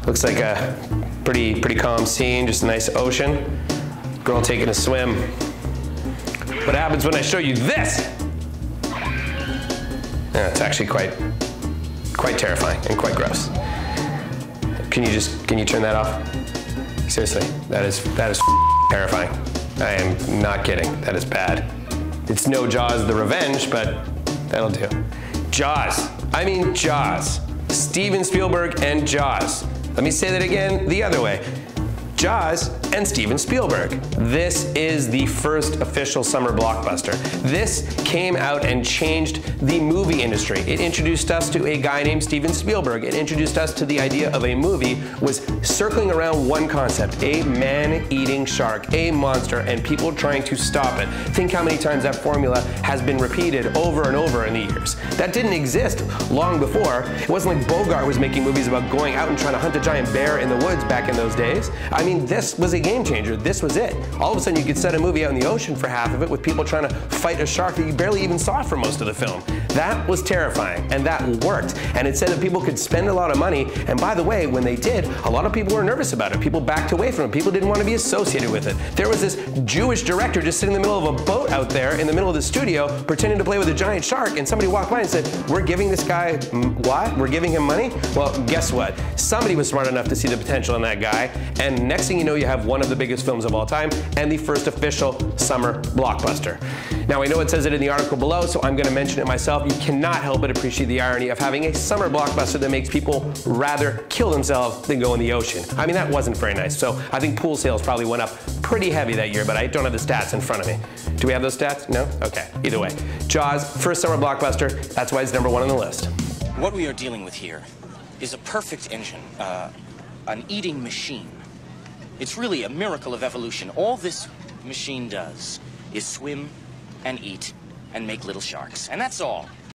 Looks like a pretty calm scene, just a nice ocean. Girl taking a swim. What happens when I show you this? Yeah, it's actually quite terrifying and quite gross. Can you turn that off? Seriously, that is terrifying. I am not kidding, that is bad. It's no Jaws the Revenge, but that'll do. Jaws, I mean Jaws. Steven Spielberg and Jaws. Let me say that again the other way. Jaws and Steven Spielberg. This is the first official summer blockbuster. This came out and changed the movie industry. It introduced us to a guy named Steven Spielberg. It introduced us to the idea of a movie was circling around one concept, a man-eating shark, a monster, and people trying to stop it. Think how many times that formula has been repeated over and over in the years. That didn't exist long before. It wasn't like Bogart was making movies about going out and trying to hunt a giant bear in the woods back in those days. I mean, this was a game changer. This was it. All of a sudden you could set a movie out in the ocean for half of it with people trying to fight a shark that you barely even saw for most of the film. That was terrifying, and that worked. And it said that people could spend a lot of money, and by the way, when they did, a lot of people were nervous about it. People backed away from it. People didn't want to be associated with it. There was this Jewish director just sitting in the middle of a boat out there in the middle of the studio pretending to play with a giant shark, and somebody walked by and said, "We're giving this guy, what? We're giving him money?" Well, guess what? Somebody was smart enough to see the potential in that guy, and next thing you know, you have one of the biggest films of all time and the first official summer blockbuster. Now, I know it says it in the article below, so I'm going to mention it myself. You cannot help but appreciate the irony of having a summer blockbuster that makes people rather kill themselves than go in the ocean. I mean, that wasn't very nice. So I think pool sales probably went up pretty heavy that year, but I don't have the stats in front of me. Do we have those stats? No? Okay. Either way. Jaws, first summer blockbuster. That's why it's #1 on the list. What we are dealing with here is a perfect engine, an eating machine. It's really a miracle of evolution. All this machine does is swim and eat and make little sharks. And that's all.